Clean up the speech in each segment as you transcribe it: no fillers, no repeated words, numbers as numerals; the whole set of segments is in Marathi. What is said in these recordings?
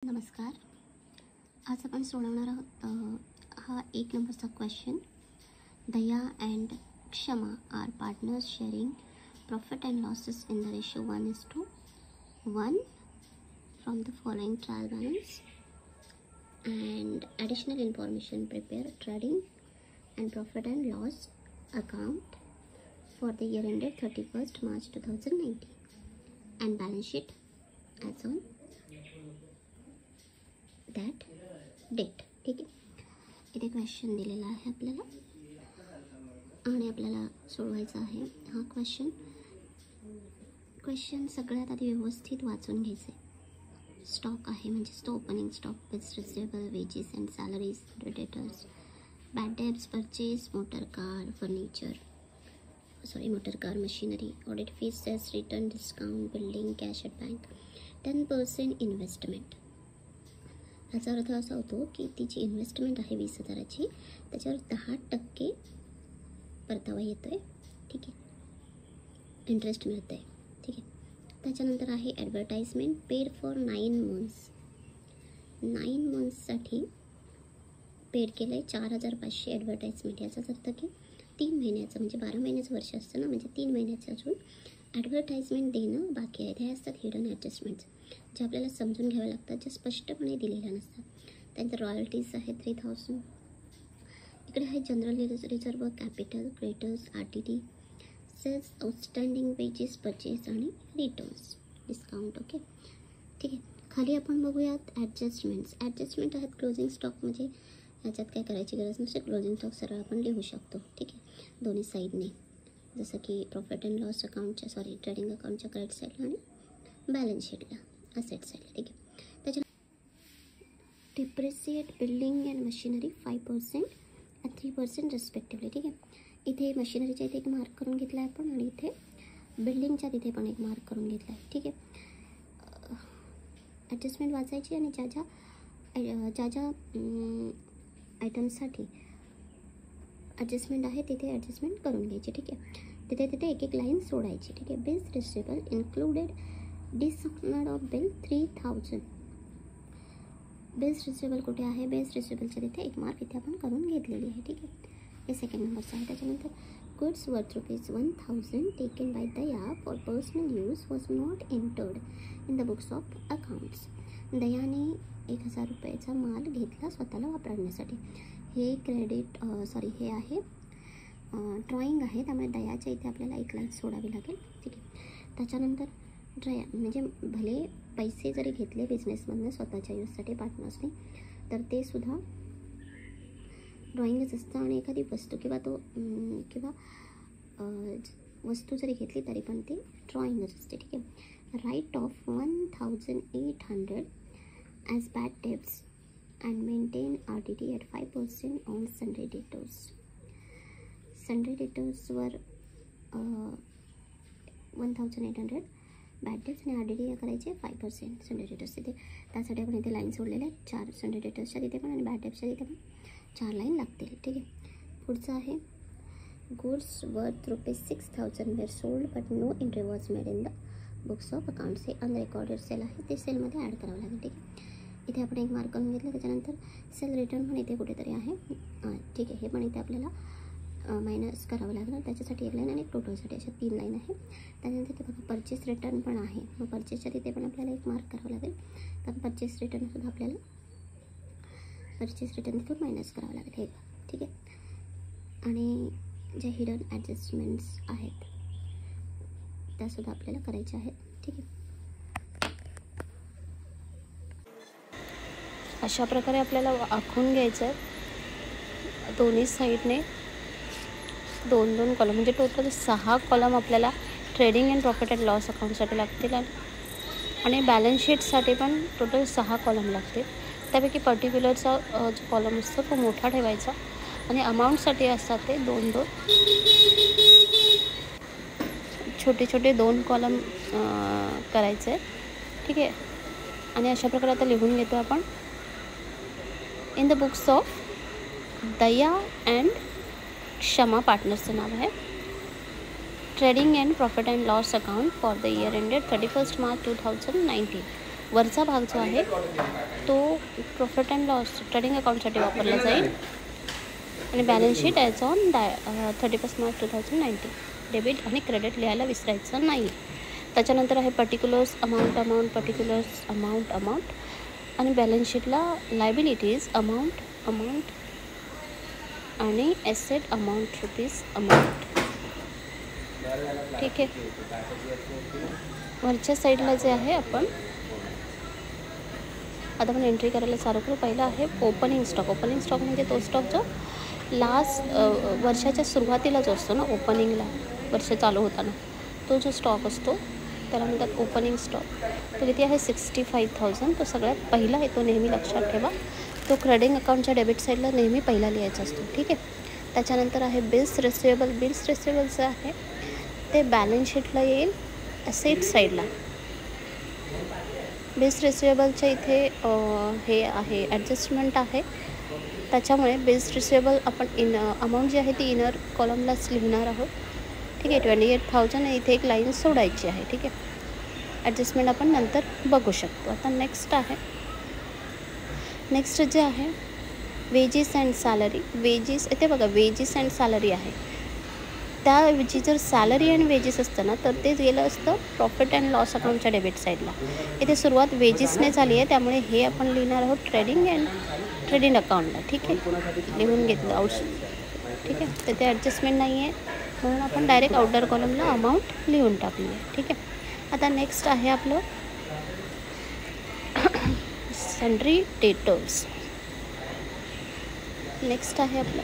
नमस्कार. आज आपण सोडवणार आहोत हा 1 नंबरचा question. Daya and Kshama are partners sharing profit and losses in the ratio 1:1 from the following trial balance and additional information. Prepare trading and profit and loss account for the year ended 31st March 2019 and balance sheet as on that date. ठीक आहे. इथे क्वेश्चन दिलेला आहे आपल्याला आणि आपल्याला सोडवायचा आहे हा क्वेश्चन सगळ्यात आधी व्यवस्थित वाचून घ्यायचे. स्टॉक आहे म्हणजेच तो opening stock, bills receivable, wages and salaries, creditors, bad debts, purchase, motor car machinery, audit fees, sales return, discount, building, cash at bank, 10% investment. याचा अर्थ असा होतो की ती जी इन्व्हेस्टमेंट आहे 20,000ची त्याच्यावर 10% परतावा येतो आहे. ठीक आहे, इंटरेस्ट मिळतं आहे. ठीक आहे. त्याच्यानंतर आहे ॲडव्हर्टाइजमेंट पेड फॉर 9 मंथ्ससाठी पेड केलं आहे 4,500 ॲडव्हर्टाइजमेंट. याचाच अर्थ की 3 महिन्याचं म्हणजे 12 महिन्याचं वर्ष असतं ना, म्हणजे 3 महिन्याचं अजून ॲडव्हर्टाइजमेंट देणं बाकी आहे. हे असतात हिडन ॲडजस्टमेंट्स जे आपल्याला समजून घ्यावे लागतात, जे स्पष्टपणे दिलेल्या नसतात. त्यानंतर रॉयल्टीज आहे 3,000. इकडे आहे general reserve, capital, creditors, RTD, sales, outstanding, wages, purchase आणि रिटर्न्स, डिस्काउंट. ओके. ठीक आहे. खाली आपण बघूयात ॲडजस्टमेंट आहेत क्लोजिंग स्टॉक. म्हणजे याच्यात काय करायची गरज नसते, क्लोजिंग स्टॉक सरळ आपण लिहू शकतो. ठीक आहे, दोन्ही साईडने, जसं की प्रॉफिट अँड लॉस अकाउंटच्या ट्रेडिंग अकाउंटच्या क्रेडिट साईडला आणि बॅलन्स शीटला असेट साईडला. ठीक आहे. त्याच्या depreciate building and machinery 5% and 3% respectively. ठीक आहे. इथे मशिनरीच्या इथे एक मार्क करून घेतला आहे आपण आणि इथे बिल्डिंगच्या तिथे पण एक मार्क करून घेतला आहे. ठीक आहे. ॲडजस्टमेंट वाचायची आणि ज्या ज्या आयटम्ससाठी ॲडजस्टमेंट आहे तिथे ॲडजस्टमेंट करून घ्यायची. ठीक आहे. तिथे एक लाईन सोडायची. ठीक आहे. Bills receivable included discount of bill 3,000. Bills receivable कुठे आहे? बिल्स रिसिवेबलच्या तिथे एक मार्क इथे आपण करून घेतलेली आहे. ठीक आहे. हे 2nd नंबरचं आहे. त्याच्यानंतर goods worth ₹1,000 taken by Daya for personal use was not entered in the books of accounts. दयाने 1,000 रुपयाचा माल घेतला स्वतःला वापरण्यासाठी. हे हे आहे ड्रॉइंग आहे, त्यामुळे दयाच्या इथे आपल्याला एक लाईन सोडावी लागेल. ठीक आहे. त्याच्यानंतर म्हणजे भले पैसे जरी घेतले बिझनेसमधनं स्वतःच्या यूजसाठी पार्टनर्सने, तर ते सुद्धा ड्रॉइंगच असतं. आणि एखादी वस्तू किंवा वस्तू जरी घेतली तरी पण ती ड्रॉइंगच असते. ठीक आहे. Write off 1,800 as bad debts and maintain RTD at 5% on sundry debtors. Sundry डेटर्सवर 1,800 बॅड डेट्स आणि RTD करायचे 5% सन्डे डेटर्स. तिथे त्यासाठी आपण इथे लाईन सोडलेल्या आहेत 4 सन्डे डेटर्सच्या तिथे पण आणि बॅड डेट्सच्या तिथे पण 4 लाईन लागतील. ठीक आहे. पुढचं आहे goods worth ₹6,000 were sold but no entry was made in the books of accounts. हे अनरेकॉर्डेड सेल आहे, ते सेलमध्ये ॲड करावं लागेल. ठीक आहे. इथे आपण एक मार्क करून घेतलं. त्याच्यानंतर सेल रिटर्न पण इथे कुठेतरी आहे. ठीक आहे. हे पण इथे आपल्याला मायनस करावं लागणार. त्याच्यासाठी एक लाईन आणि टोटलसाठी अशा 3 लाईन आहे. त्यानंतर ते बघा परचेस रिटर्न पण आहे. मग परचेसच्या तिथे पण आपल्याला एक मार्क करावं लागेल, कारण परचेस रिटर्नसुद्धा आपल्याला तिथून मायनस करावं लागेल. हे ठीक आहे. आणि ज्या हिडन ॲडजस्टमेंट्स आहेत त्यासुद्धा आपल्याला करायच्या आहेत. ठीक आहे. अशा प्रकारे आपल्याला आखून घ्यायचं आहे दोन्ही साईडने 2-2 कॉलम, म्हणजे टोटल 6 कॉलम आपल्याला trading and profit and loss अकाउंटसाठी लागतील आणि बॅलन्स शीटसाठी पण टोटल 6 कॉलम लागतील. त्यापैकी पर्टिक्युलरचा जो कॉलम असतो तो मोठा ठेवायचा आणि अमाऊंटसाठी असतात ते 2-2 छोटे 2 कॉलम करायचे. ठीक आहे. आणि अशा प्रकारे आता लिहून घेतो आपण. In the books of Daya and क्षमा पार्टनर्सचं नाव आहे. Trading and profit and loss account for the year ended 31st March 2019 वरचा भाग जो आहे तो प्रॉफिट अँड लॉस ट्रेडिंग अकाउंटसाठी वापरला जाईल आणि balance sheet as on 31 March 2019. Debit आणि क्रेडिट लिहायला विसरायचं नाही. त्याच्यानंतर आहे पर्टिक्युलर्स अमाऊंट पर्टिक्युलर्स अमाऊंट आणि बॅलन्स शीटला लायबिलिटीज अमाऊंट आणि ॲसेट रुपीज अमाऊंट. ठीक आहे. वरच्या साईडला जे आहे आपण एंट्री करायला चालू करू. पहिला आहे ओपनिंग स्टॉक म्हणजे तो स्टॉक जो लास्ट वर्षाच्या सुरुवातीला जो असतो ना, ओपनिंगला वर्ष चालू होताना तो जो स्टॉक असतो त्याला म्हणतात ओपनिंग स्टॉक. तो किती आहे 65,000. तो सगळ्यात पहिला आहे, तो नेहमी लक्षात ठेवा. तो क्रेडिट अकाउंटच्या डेबिट साईडला नेहमी पहिला लिहायचा असतो. ठीक आहे. त्याच्यानंतर आहे बिल्स रिसिवेबलचं आहे ते बॅलन्स शीटला येईल ॲसेट साईडला. बिल्स रिसिवेबलच्या इथे हे आहे ॲडजस्टमेंट आहे, त्याच्यामुळे बिल्स रिसिवेबल आपण अमाऊंट जी आहे ती इनर कॉलमलाच लिहिणार आहोत. ठीक आहे. 28,000 आणि इथे एक लाईन सोडायची आहे. ठीक आहे. ॲडजस्टमेंट आपण नंतर बघू शकतो. आता नेक्स्ट जे आहे वेजेस अँड सॅलरी. इथे बघा वेजेस अँड सॅलरी आहे. त्याऐवजी जर सॅलरी आणि वेजेस असतं ना तर ते गेलं असतं प्रॉफिट अँड लॉस अकाउंटच्या डेबिट साईडला. इथे सुरुवात वेजेसने झाली आहे, त्यामुळे हे आपण लिहिणार आहोत ट्रेडिंग अकाउंटला. ठीक आहे. लिहून घेतलं ठीक आहे. तिथे ॲडजस्टमेंट नाही आहे म्हणून आपण डायरेक्ट आउटर कॉलमला अमाऊंट लिहून टाकली आहे. ठीक आहे. आता नेक्स्ट आहे आपलं सन्ड्री डेटर्स. नेक्स्ट आहे आपलं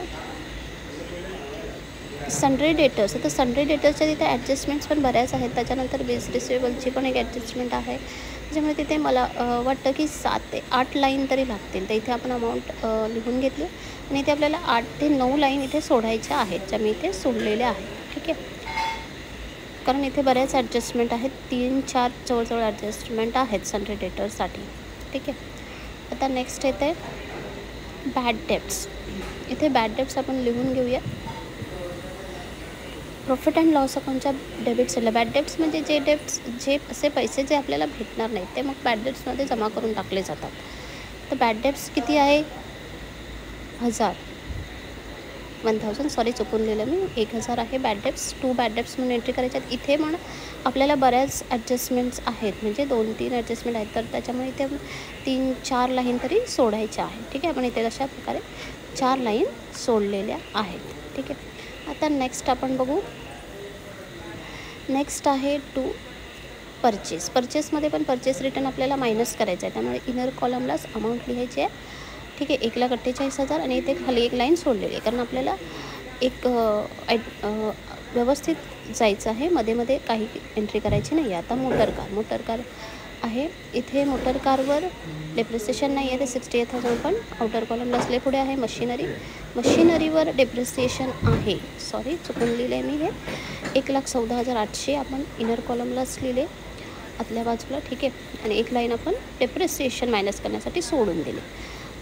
सन्ड्री डेटर्स. आता सन्ड्री डेटर्सच्या तिथे ॲडजस्टमेंट्स पण बऱ्याच आहेत. त्याच्यानंतर बिल्स रिसिवेबलची पण एक ॲडजस्टमेंट आहे, त्याच्यामुळे तिथे मला वाटतं की 7 ते 8 लाईन तरी लागतील. तर इथे आपण अमाऊंट लिहून घेतली आणि इथे आपल्याला 8 ते 9 लाईन इथे सोडायच्या आहेत, ज्या मी इथे सोडलेल्या आहेत. ठीक आहे. कारण इथे बऱ्याच ॲडजस्टमेंट आहेत, 3-4 जवळजवळ ॲडजस्टमेंट आहेत सन्ड्री डेटर्ससाठी. ठीक आहे. आता नेक्स्ट येते बॅड डेब्ट्स. इथे बॅड डेब्ट्स आपण लिहून घेऊया. प्रॉफिट अँड लॉस अकाउंटच्या डेबिट साईडला बॅड डेब्ट्स म्हणजे जे असे पैसे जे आपल्याला भेटणार नाहीत ते मग बॅड डेब्ट्समध्ये जमा करून टाकले जातात. तर बॅड डेब्ट्स किती आहे 1000 सॉरी चुकून लिहिलं मी, 1000 आहे बॅड डेब्ट्स. 2 बॅड डेब्ट्स म्हणून एंट्री करायच्या आहेत. इथे पण आपल्याला बऱ्याच ॲडजस्टमेंट्स आहेत, म्हणजे 2-3 ॲडजस्टमेंट आहेत, तर त्याच्यामुळे इथे 3-4 लाईन तरी सोडायच्या आहेत. ठीक आहे. आपण इथे अशा प्रकारे 4 लाईन सोडलेल्या आहेत. ठीक आहे. आता नेक्स्ट आपण बघू. नेक्स्ट आहे टू परचेसमध्ये पण परचेस रिटर्न आपल्याला मायनस करायचं आहे, त्यामुळे इनर कॉलमलाच अमाऊंट लिहायची आहे. ठीक आहे. 1,48,000 आणि इथे खाली एक लाईन सोडलेली आहे, कारण आपल्याला एक व्यवस्थित जायचं आहे, मध्ये काही एंट्री करायची नाही आहे. आता मोटर कार आहे. इथे मोटर कारवर डेप्रिसिएशन नाही आहे, ते 68,000 पण आउटर कॉलमला असले. पुढे आहे मशिनरीवर डेप्रिसिएशन आहे, सॉरी चुकून लिहिले आहे मी, हे 1,14,800 आपण इनर कॉलमलाच लिहिले आतल्या बाजूला. ठीक आहे. आणि एक लाईन आपण डेप्रिसिएशन मायनस करण्यासाठी सोडून दिली.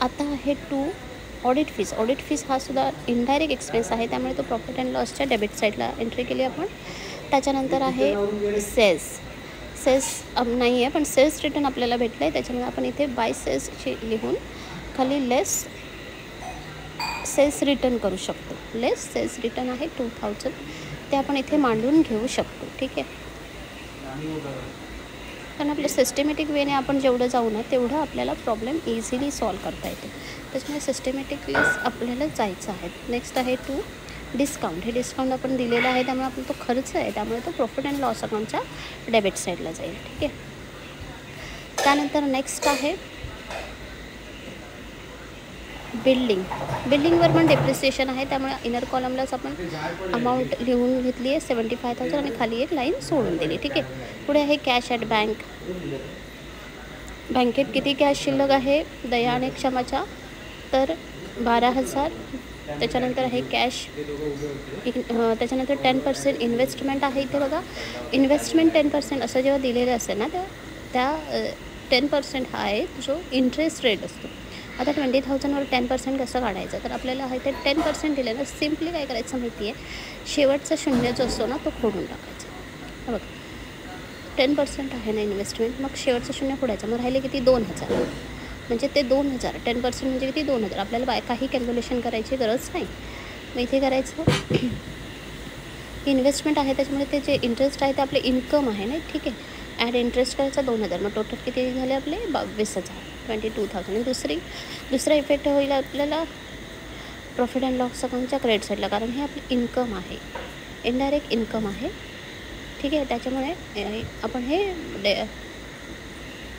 आता आहे ऑडिट फीज हा सुद्धा इनडायरेक्ट एक्सपेन्स आहे, त्यामुळे तो प्रॉफिट अँड लॉसच्या डेबिट साईडला एंट्री केली आपण. त्याच्यानंतर आहे सेल्स नाही आहे, पण सेल्स रिटर्न आपल्याला भेटलं आहे, त्याच्यामुळे आपण इथे बाय सेल्सची लिहून खाली लेस सेल्स रिटर्न करू शकतो. लेस सेल्स रिटर्न आहे 2,000, ते आपण इथे मांडून घेऊ शकतो. ठीक आहे. कारण आपल्या सिस्टमॅटिक वेने आपण जेवढं जाऊ ना तेवढं आपल्याला प्रॉब्लेम इझिली सॉल्व करता येतो, त्याच्यामुळे सिस्टमॅटिकलीच आपल्याला जायचं आहे. नेक्स्ट आहे डिस्काउंट. हे डिस्काउंट आपण दिलेलं आहे, त्यामुळे आपला तो खर्च आहे, त्यामुळे तो प्रॉफिट अँड लॉस अकाउंटच्या डेबिट साईडला जाईल. ठीक आहे. त्यानंतर नेक्स्ट आहे बिल्डिंगवर पण डेप्रिसिएशन आहे, त्यामुळे इनर कॉलमलाच आपण अमाऊंट लिहून घेतली आहे 75,000 आणि खाली एक लाईन सोडून दिली. ठीक आहे. पुढे आहे कॅश ॲट बँकेत किती कॅश शिल्लक आहे दया आणि क्षमाच्या, तर 12,000. त्याच्यानंतर आहे कॅश, त्याच्यानंतर 10% इन्व्हेस्टमेंट आहे. इथे बघा इन्व्हेस्टमेंट 10% असं जेव्हा दिलेलं असेल ना त्या 10% हा आहे जो इंटरेस्ट रेट असतो. आता 20,000वर 10% कसं काढायचं, तर आपल्याला आहे ते 10% दिलं ना, सिम्पली काय करायचं माहिती आहे, शेवटचा 0 जो असतो ना तो खोडून टाकायचा. बघा 10% आहे ना इन्व्हेस्टमेंट, मग शेवटचं शून्य फोडायचं, मग राहिले किती 2000, म्हणजे ते 2000, 10% म्हणजे किती 2000. आपल्याला काही कॅल्क्युलेशन करायची गरज नाही. मग इथे करायचं इन्व्हेस्टमेंट आहे त्याच्यामुळे ते जे इंटरेस्ट आहे ते आपले इन्कम आहे ना, ठीक आहे. ॲड इंटरेस्ट करायचा 2000, मग टोटल किती झाले आपले 22,000, 22,000. आणि दुसरा इफेक्ट होईल आपल्याला प्रॉफिट अँड लॉस अकाउंटच्या क्रेडिट साईडला, कारण हे आपली इन्कम आहे, इनडायरेक्ट इन्कम आहे, ठीक आहे. त्याच्यामुळे आपण हे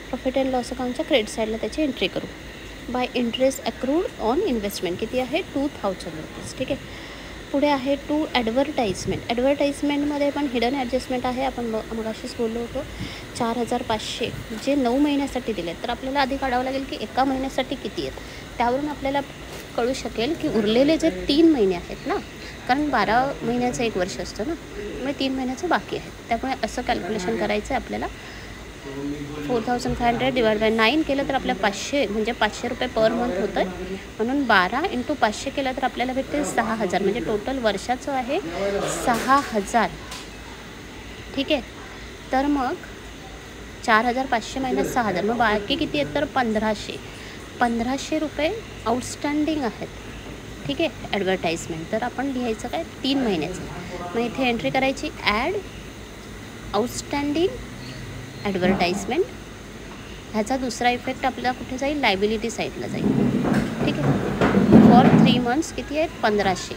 प्रॉफिट अँड लॉस अकाउंटच्या क्रेडिट साईडला त्याची एंट्री करू. Bye interest accrued on investment किती आहे 2000 रुपीज, ठीक आहे. पुढे आहे टू ॲडव्हर्टाइजमेंट. ॲडव्हर्टाइजमेंटमध्ये पण हिडन ॲडजस्टमेंट आहे. आपण मगाशीच बोललो होतो 4500 जे 9 महिन्यासाठी दिले, तर आपल्याला आधी काढावं लागेल की एका महिन्यासाठी किती आहेत. त्यावरून आपल्याला कळू शकेल की उरलेले जे 3 महिने आहेत ना, कारण 12 महिन्याचं 1 वर्ष असतं ना, त्यामुळे 3 महिन्याचं बाकी आहेत. त्यामुळे असं कॅल्क्युलेशन करायचं आहे आपल्याला. 4500 डिवाइड बाय 9 केलं तर आपल्याला 500 म्हणजे 500 रुपये पर मंथ होतं आहे. म्हणून 12 × 500 केलं तर आपल्याला भेटते 6000, म्हणजे टोटल वर्षाचं आहे 6000, ठीक आहे. तर मग 4500 मायनस 6000, मग बाकी किती आहेत तर 1500 रुपये आउटस्टँडिंग आहेत, ठीक आहे. ॲडव्हर्टाइजमेंट तर आपण लिहायचं काय 3 महिन्याचं. मग इथे एंट्री करायची ॲड आउटस्टँडिंग ॲडव्हर्टाइजमेंट. ह्याचा दुसरा इफेक्ट आपल्याला कुठे जाईल लायबिलिटी साईडला जाईल, ठीक आहे. फॉर 3 मंथ्स किती आहेत 1500,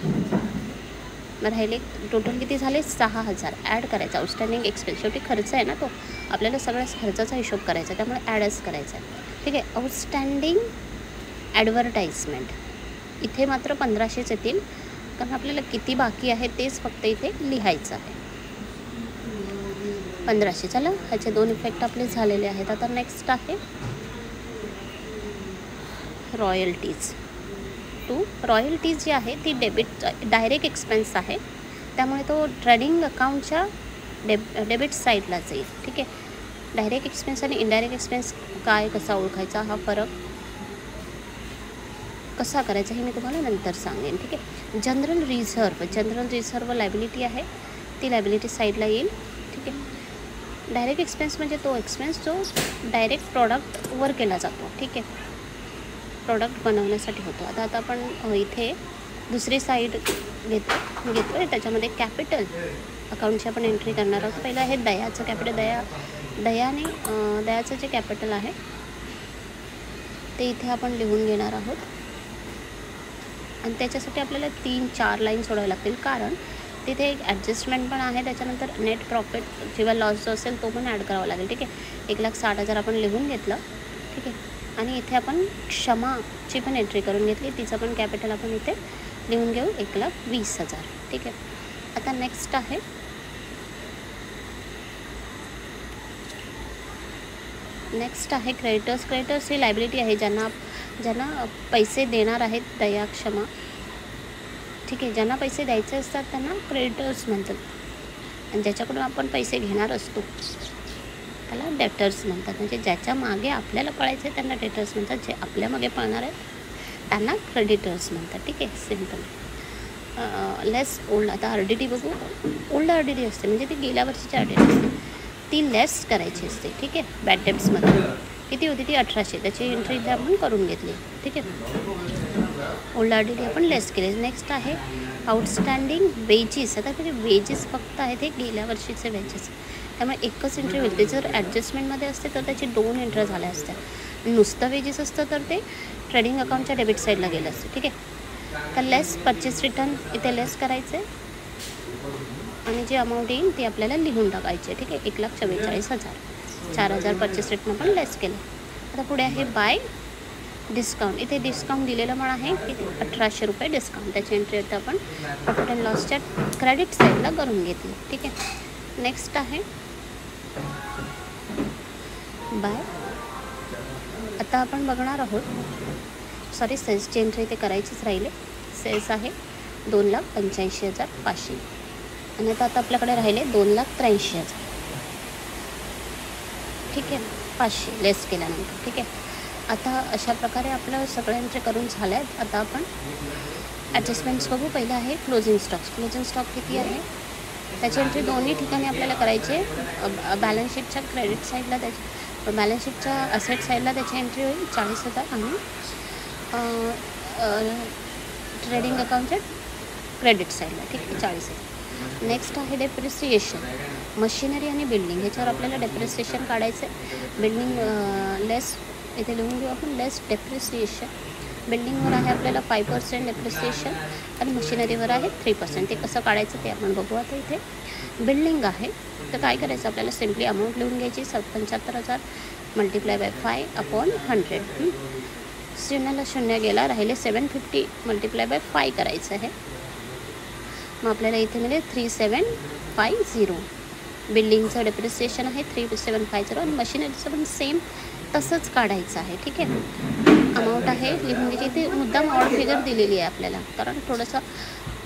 मग राहिले टोटल किती झाले 6000. ॲड करायचा आउटस्टँडिंग एक्सपेन्स, शेवटी खर्च आहे ना तो, आपल्याला सगळ्या खर्चाचा हिशोब करायचा, त्यामुळे ॲडच करायचा आहे, ठीक आहे. आउटस्टँडिंग ॲडव्हर्टाइजमेंट इथे मात्र 1500च येतील, कारण आपल्याला किती बाकी आहे तेच फक्त इथे लिहायचं आहे. 1500 चला, ह्याचे 2 इफेक्ट आपले झालेले आहेत. आता नेक्स्ट आहे रॉयल्टीज. रॉयल्टीज जी आहे ती डायरेक्ट एक्सपेन्स आहे, त्यामुळे तो ट्रेडिंग अकाउंटच्या डेबिट साईडला जाईल, ठीक आहे. डायरेक्ट एक्सपेन्स आणि इनडायरेक्ट एक्सपेन्स काय कसा ओळखायचा, हा फरक कसा करायचा हे मी तुम्हाला नंतर सांगेन, ठीक आहे. जनरल रिझर्व लायबिलिटी आहे, ती लायबिलिटी साईडला येईल, ठीक आहे. डायरेक्ट एक्सपेन्स म्हणजे तो एक्सपेन्स जो डायरेक्ट प्रॉडक्टवर केला जातो, ठीक आहे, प्रॉडक्ट बनवण्यासाठी होतो. आता आपण इथे दुसरी साईड घेतो आहे, त्याच्यामध्ये कॅपिटल अकाउंटची आपण एंट्री करणार आहोत. पहिलं आहे दयाचं कॅपिटल. दयाचं जे कॅपिटल आहे ते इथे आपण लिहून घेणार आहोत, आणि त्याच्यासाठी आपल्याला 3-4 लाईन सोडावे लागतील, कारण तिथे एक ॲडजस्टमेंट पण आहे. त्याच्यानंतर नेट प्रॉफिट किंवा लॉस जो असेल तो पण ॲड करावा लागेल, ठीक आहे. 1,60,000 आपण लिहून घेतलं, ठीक आहे. आणि इथे आपण क्षमाची पण एंट्री करून घेतली, तिचं पण कॅपिटल आपण इथे लिहून घेऊ 1,20,000, ठीक आहे. आता नेक्स्ट आहे क्रेडिटर्स ही लायबिलिटी आहे, ज्यांना पैसे देणार आहेत दया क्षमा, ठीक आहे. ज्यांना पैसे द्यायचे असतात त्यांना क्रेडिटर्स म्हणतात, आणि ज्याच्याकडून आपण पैसे घेणार असतो त्याला डेटर्स म्हणतात. म्हणजे ज्याच्या मागे आपल्याला पळायचं आहे त्यांना डेटर्स म्हणतात, जे आपल्या मागे पळणार आहेत त्यांना क्रेडिटर्स म्हणतात, ठीक आहे. सिम्पल. लेस ओल्ड, आता RDD बघू. ओल्ड RDD असते म्हणजे ती गेल्या वर्षीची RDD असते, ती लेस करायची असते, ठीक आहे. बॅड डेब्ट्समध्ये किती होती ती 1800, त्याची एंट्री इथे आपण करून घेतली, ठीक आहे. ओल्ड RDD आपण लेस केले. नेक्स्ट आहे आउटस्टँडिंग वेजेस. आता तरी वेजेस फक्त आहेत हे गेल्या वर्षीचे वेजेस, त्यामुळे एकच एंट्री होईल. ते जर ॲडजस्टमेंटमध्ये असते तर त्याची 2 एंट्री झाल्या असत्या. नुसतं वेजेस असतं तर ते ट्रेडिंग अकाउंटच्या डेबिट साईडला गेलं असतं, ठीक आहे. तर लेस परचेस रिटर्न इथे लेस करायचं आहे, आणि जी अमाऊंट येईल ती आपल्याला लिहून टाकायची आहे, ठीक आहे. 1,44,000, 4,000 परचेस रिटर्न पण लेस केलं. आता पुढे आहे बाय डिस्काउंट. इथे डिस्काउंट दिलेलं पण आहे की 1800 रुपये डिस्काउंट, त्याची एंट्री आता आपण प्रॉफिट अँड लॉसच्या क्रेडिट साईडला करून घेतली, ठीक आहे. नेक्स्ट आहे बाय. आता आपण बघणार आहोत सेल्सची एंट्री ते करायचीच राहिले. सेल्स आहे 2,85,500, आणि आता आपल्याकडे राहिले 2,83,000, ठीक आहे. 500 लेस केल्यानंतर, ठीक आहे. आता अशा प्रकारे आपलं सगळं एंट्री करून झाल्या आहेत. आता आपण ॲडजस्टमेंट्स बघू. पहिलं आहे क्लोजिंग स्टॉक किती आहे त्याची एंट्री दोन्ही ठिकाणी आपल्याला करायची आहे. बॅलन्स शीटच्या क्रेडिट साईडला त्याची, बॅलन्स शीटच्या असेट साईडला त्याची एंट्री होईल 40,000 आणि ट्रेडिंग अकाउंटच्या क्रेडिट साईडला, ठीक आहे, 40,000. नेक्स्ट आहे डेप्रिसिएशन. मशिनरी आणि बिल्डिंग ह्याच्यावर आपल्याला डेप्रिसिएशन काढायचं आहे. बिल्डिंग लेस, इथे लिहून घेऊ आपण, लेस डेप्रिसिएशन. बिल्डिंगवर आहे आपल्याला 5% डेप्रिसिएशन आणि मशिनरीवर आहे 3%. ते कसं काढायचं ते आपण बघू. आता इथे बिल्डिंग आहे तर काय करायचं आपल्याला, सिम्पली अमाऊंट लिहून घ्यायची, 75,000 मल्टिप्लाय बाय 5/100. शून्याला शून्य गेला, राहिले 750 मल्टिप्लाय बाय 5 करायचं आहे. मग आपल्याला इथे मिळेल 3750. बिल्डिंगचं डेप्रिसिएशन आहे 3750 आणि मशिनरीचं पण सेम तसंच काढायचं आहे, ठीक आहे. अमाऊंट आहे लिहून घ्यायची. इथे मुद्दाम ऑड फिगर दिलेली आहे आपल्याला, कारण थोडंसं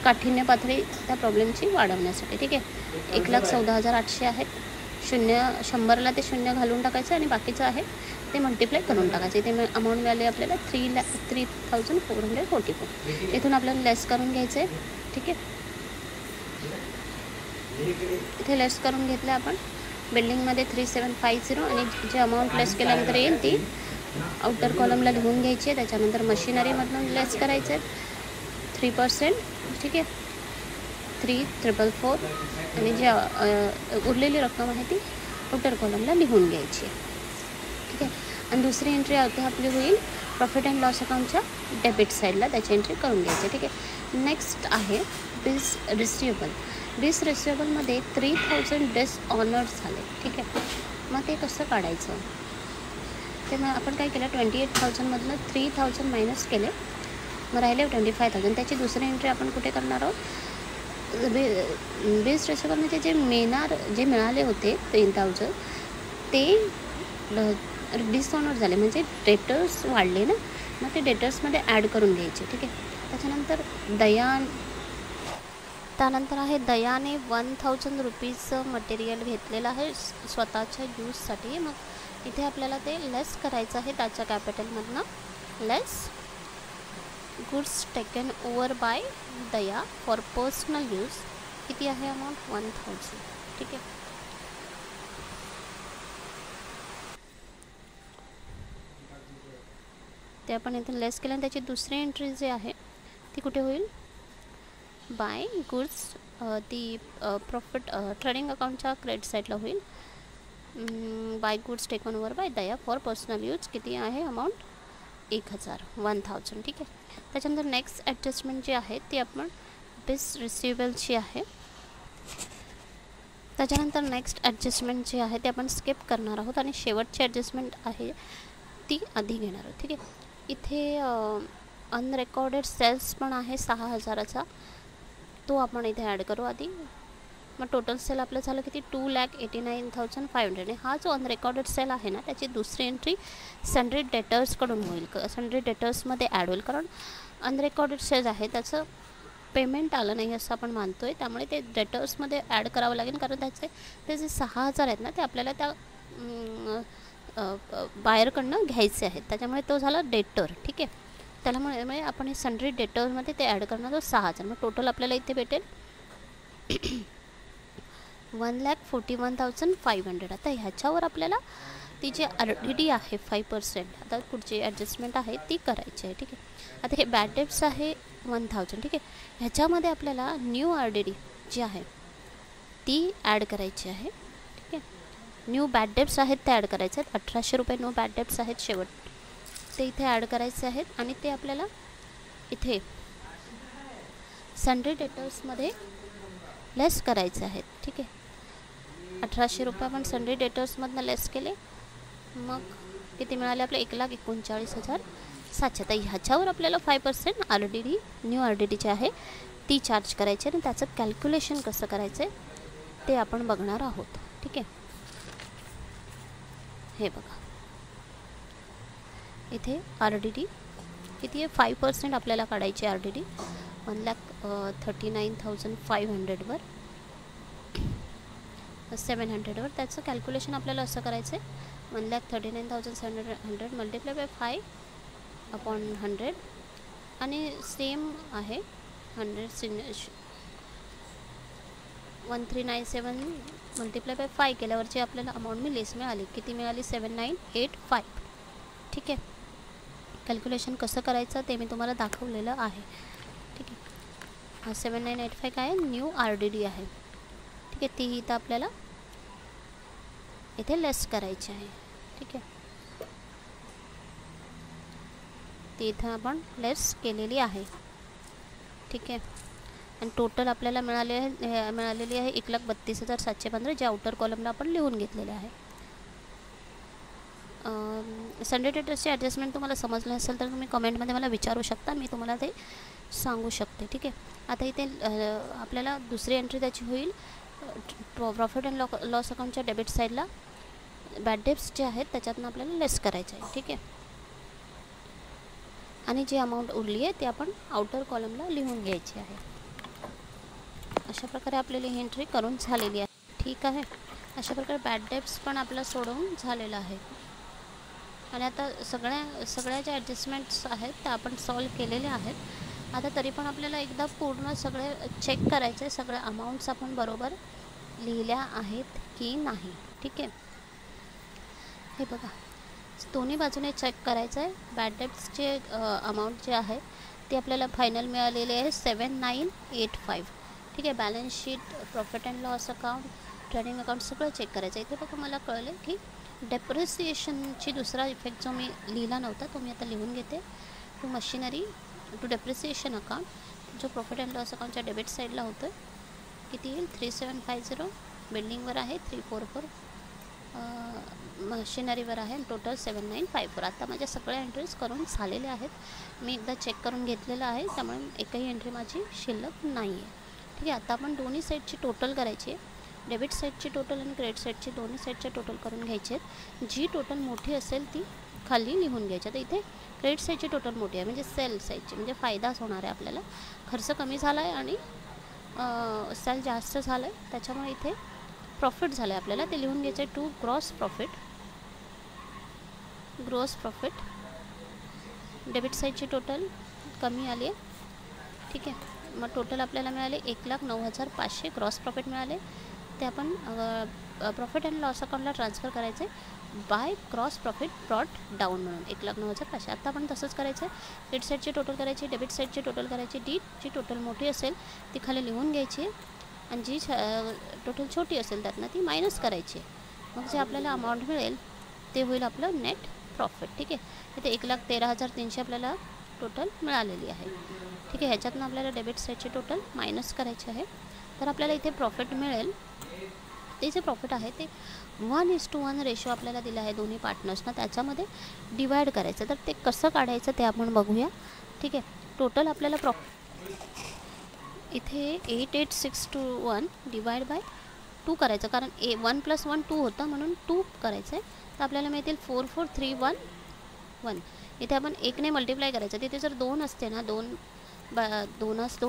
काठिण्य पातळी त्या प्रॉब्लेमची वाढवण्यासाठी, ठीक आहे. 1,14,800 आहेत. 100ला ते 0 घालून टाकायचं आणि बाकीचं आहे ते मल्टिप्लाय करून टाकायचं. इथे अमाऊंट मिळाली आपल्याला 3,444. इथून आपल्याला लेस करून घ्यायचं आहे, ठीक आहे. इथे लेस करून घेतलं आपण. बिल्डिंगमध्ये 3750 आणि जे अमाऊंट लेस केल्यानंतर येईल ती आउटर कॉलमला लिहून घ्यायची आहे. त्याच्यानंतर मशिनरीमधून लेस करायचं आहे 3%, ठीक आहे, 3,444 आणि जे उरलेली रक्कम आहे ती आउटर कॉलमला लिहून घ्यायची आहे, ठीक आहे. आणि दुसरी एंट्री आपली होईल प्रॉफिट अँड लॉस अकाउंटच्या डेबिट साईडला, त्याची एंट्री करून घ्यायची, ठीक आहे. नेक्स्ट आहे बिल्स रिसिवेबल. बिल्स रिसिवेबलमध्ये 3,000 डिसऑनर्ड झाले, ठीक आहे. मग ते कसं काढायचं, ते मग आपण काय केलं, 28,000मधनं 3,000 मायनस केले, मग राहिले 25,000. त्याची दुसरी एंट्री आपण कुठे करणार आहोत, बिल्स रिसिवेबलमध्ये जे मिळाले होते 3,000 ते डिसऑनर झाले, म्हणजे डेटर्स वाढले ना, मग ते डेटर्समध्ये ॲड करून घ्यायचे, ठीक आहे. त्याच्यानंतर त्यानंतर आहे दयाने 1,000 रुपीजचं मटेरियल घेतलेलं आहे स्वतःच्या यूजसाठी. मग इथे आपल्याला ते लेस करायचं आहे त्याच्या कॅपिटलमधनं. Less goods taken over by Daya for personal use. किती आहे अमाऊंट, 1,000, ठीक आहे. ते आपण इथे लेस केल्याने त्याची दुसरी एंट्री जी आहे ती कुठे होईल, बाय गुड्स, ती प्रॉफिट ट्रेडिंग अकाउंटच्या क्रेडिट साईडला होईल. By goods taken over by Daya for personal use. किती आहे अमाऊंट, 1,000, ठीक आहे. त्याच्यानंतर नेक्स्ट ॲडजस्टमेंट जी आहे ती आपण बिल्स रिसिवेबलची आहे. त्याच्यानंतर नेक्स्ट ॲडजस्टमेंट जी आहे ती आपण स्किप करणार आहोत आणि शेवटची ॲडजस्टमेंट आहे ती आधी घेणार आहोत, ठीक आहे. इथे अनरेकॉर्डेड सेल्स पण आहे 6,000चा, तो आपण इथे ॲड करू आधी. मग टोटल सेल आपलं झालं किती, 2,89,500. हा जो अनरेकॉर्डेड सेल आहे ना, त्याची दुसरी एंट्री सन्ड्री डेटर्सकडून होईल. सन्ड्री डेटर्समध्ये ॲड होईल, कारण अनरेकॉर्डेड सेल आहे त्याचं पेमेंट आलं नाही असं आपण मानतो आहे, त्यामुळे ते डेटर्समध्ये ॲड करावं लागेल, कारण ते जे 6,000 आहेत ना ते आपल्याला त्या बायरकडनं घ्यायचे आहेत, त्याच्यामुळे तो झाला डेटर, ठीक आहे. त्यामुळे आपण हे सन्ड्री डेटर्समध्ये ते ॲड करणार आहोत 6,000. मग टोटल आपल्याला इथे भेटेल 1,41,500. आता ह्याच्यावर आपल्याला ती जी RDD आहे 5%, आता पुढची ॲडजस्टमेंट आहे ती करायची आहे, ठीक आहे. आता हे बॅड डेट्स आहे 1,000, ठीक आहे. ह्याच्यामध्ये आपल्याला न्यू RDD जी आहे ती ॲड करायची आहे, ठीक आहे. न्यू बॅड डेट्स आहेत ते ॲड करायचे आहेत. 1,800 रुपये न्यू बॅड डेट्स आहेत शेवट, ते इथे ॲड करायचे आहेत आणि ते आपल्याला इथे सन्ड्री डेटर्समध्ये लेस करायचे आहेत, ठीक आहे. 1,800 रुपये आपण सन्ड्री डेटर्समधनं लेस केले, मग किती मिळाले आपले, 1,39,700. तर ह्याच्यावर आपल्याला 5% RDD न्यू RDD जी आहे ती चार्ज करायची आणि त्याचं कॅल्क्युलेशन कसं करायचं आहे ते आपण बघणार आहोत, ठीक आहे. हे बघा इथे RDD किती आहे, 5% आपल्याला काढायची RDD 1,39,500वर 700वर. त्याचं कॅल्क्युलेशन आपल्याला असं करायचं आहे, 1,39,700 मल्टिप्लाय बाय 5/100 आणि सेम आहे 100 1397 मल्टिप्लाय बाय 5 केल्यावरची आपल्याला अमाऊंट मिळाली. किती मिळाली? 7985. ठीक आहे. कॅल्क्युलेशन कसं करायचं ते मी तुम्हाला दाखवलेलं आहे. ठीक आहे. 7985 काय आहे? न्यू RDD आहे. ठीक आहे. ती इथं आपल्याला इथे लेस करायची आहे. ठीक आहे. ती इथं आपण लेस केलेली आहे. ठीक आहे. आणि टोटल आपल्याला मिळालेली आहे 1,32,715, जे आउटर कॉलमला आपण लिहून घेतलेले आहे. संडे डेटर्सचे ॲडजस्टमेंट तुम्हाला समजलं असेल तर तुम्ही कमेंटमध्ये मला विचारू शकता, मी तुम्हाला ते सांगू शकते. ठीक आहे. आता इथे आपल्याला दुसरी एंट्री त्याची होईल प्रॉफिट अँड लॉस अकाउंटच्या डेबिट साईडला बॅड डेब्ट्स जे आहेत त्याच्यातून आपल्याला लेस करायचं आहे. ठीक आहे. आणि जी अमाऊंट उरली आहे ती आपण आउटर कॉलमला लिहून घ्यायची आहे. अशा प्रकारे आपल्याला ही एंट्री करून झालेली आहे. ठीक आहे. अशा प्रकारे बॅड डेब्ट्स पण आपला सोडवून झालेलं आहे. आणि आता सगळ्या ज्या ॲडजस्टमेंट्स आहेत त्या आपण सॉल्व केलेल्या आहेत. आता तरी पण आपल्याला एकदा पूर्ण सगळे चेक करायचे, सगळे अमाऊंट्स आपण बरोबर लिहिल्या आहेत की नाही. ठीक आहे. हे बघा, दोन्ही बाजूने चेक करायचं आहे. बॅड डेब्ट्सचे अमाऊंट जे आहे ते आपल्याला फायनल मिळालेले आहे 7985. ठीक आहे. Balance sheet, profit and loss account, trading account सगळं चेक करायचं आहे. इथे बघा मला कळलं की डेप्रिसिएशनची दुसरा इफेक्ट जो मी लिहिला नव्हता तो मी आता लिहून घेते. To machinery to depreciation account जो प्रॉफिट अँड लॉस अकाउंटच्या डेबिट साईडला होतं किती येईल? 3750. बिल्डिंगवर आहे 344, मशिनरीवर आहे, टोटल 7954. आता माझ्या सगळ्या एंट्रीज करून झालेल्या आहेत. मी एकदा चेक करून घेतलेलं आहे, त्यामुळे एकही एंट्री माझी शिल्लक नाही आहे. ठीक आहे. आता आपण दोन्ही साईडची टोटल करायची आहे. डेबिट साईडची टोटल आणि क्रेडिट साईडची दोन्ही साईडच्या टोटल करून घ्यायचे आहेत. जी टोटल मोठी असेल ती खाली लिहून घ्यायची. तर इथे क्रेडिट साईडची टोटल मोठी आहे, म्हणजे सेल साईडची, म्हणजे फायदाच होणार आहे आपल्याला. खर्च कमी झाला आहे आणि सेल जास्त झालं आहे, त्याच्यामुळे इथे प्रॉफिट झालं आहे आपल्याला. ते लिहून घ्यायचं आहे टू ग्रॉस प्रॉफिट. डेबिट साईडची टोटल कमी आली आहे. ठीक आहे. मग टोटल आपल्याला मिळाले 1,09,500 ग्रॉस प्रॉफिट मिळाले. ते आपण प्रॉफिट अँड लॉस अकाउंटला ट्रान्सफर करायचे by gross profit brought down म्हणून 1,09,500. आता आपण तसंच करायचं आहे. क्रेडिट साईडची टोटल करायची, डेबिट साईडची टोटल करायची. जी टोटल मोठी असेल ती खाली लिहून घ्यायची आणि जी टोटल छोटी असेल त्यातनं ती मायनस करायची. मग जे आपल्याला अमाऊंट मिळेल ते होईल आपलं नेट प्रॉफिट. ठीक आहे. इथे 1,13,300 आपल्याला टोटल मिळालेली आहे. ठीक आहे. ह्याच्यातनं आपल्याला डेबिट साईडची टोटल मायनस करायची आहे. तर आपल्याला इथे प्रॉफिट मिळेल. ते जे प्रॉफिट आहे ते 1:1 रेशो आपल्याला दिला आहे दोन्ही पार्टनर्सना, त्याच्यामध्ये डिवाइड करायचं. तर ते कसं काढायचं ते आपण बघूया. ठीक आहे. टोटल आपल्याला इथे 88,621 डिवाइड बाय 2 करायचं, कारण 1 + 1 2 होतं म्हणून 2 करायचं आहे. तर आपल्याला मिळतील 44,311. इथे आपण 1ने मल्टिप्लाय करायचं. तिथे जर 2 असते ना, 2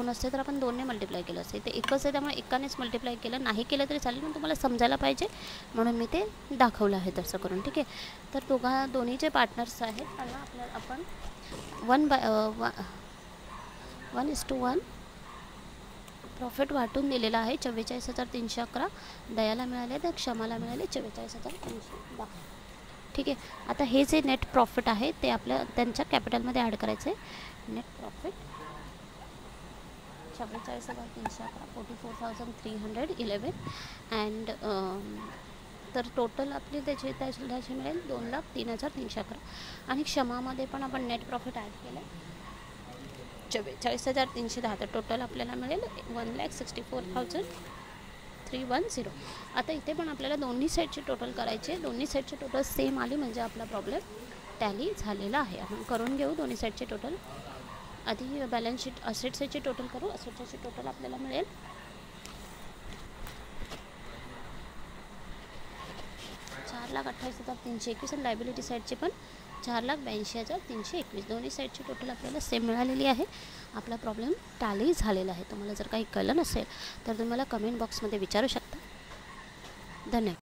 असते तर आपण 2ने मल्टिप्लाय केलं असते. ते एकच आहे त्यामुळे एकानेच मल्टिप्लाय केलं. नाही केलं तरी चालेल, पण तुम्हाला समजायला पाहिजे म्हणून मी ते दाखवलं आहे तसं करून. ठीक आहे. तर दोन्ही जे पार्टनर्स आहेत त्यांना आपण 1:1 प्रॉफिट वाटून दिलेला आहे. 44,311 दयाला मिळाले, तर क्षमाला मिळाले 44,310. ठीक आहे. आता हे जे नेट प्रॉफिट आहे ते त्यांच्या कॅपिटलमध्ये ॲड करायचं आहे. नेट प्रॉफिट 44,311 44,311 अँड तर टोटल आपली त्याची मिळेल 2,03,311. आणि क्षमामध्ये पण आपण नेट प्रॉफिट ॲड केलं 44,310. तर टोटल आपल्याला मिळेल 1,64,310. आता इथे पण आपल्याला दोन्ही साईडची टोटल करायची. दोन्ही साईडची टोटल सेम आली म्हणजे आपला प्रॉब्लेम टॅली झालेला आहे. आपण करून घेऊ दोन्ही साईडची टोटल. आधी बॅलन्स शीट असेट साईडची टोटल करू. असेट साईडची टोटल आपल्याला मिळेल 4,28,321 आणि लायबिलिटी साईडची पण 4,82,321. दोन्ही साईडची टोटल आपल्याला सेम मिळालेली आहे. आपला प्रॉब्लेम टॅली झालेला आहे. तुम्हाला जर काही कळलं नसेल तर तुम्ही मला कमेंट बॉक्समध्ये विचारू शकता. धन्यवाद.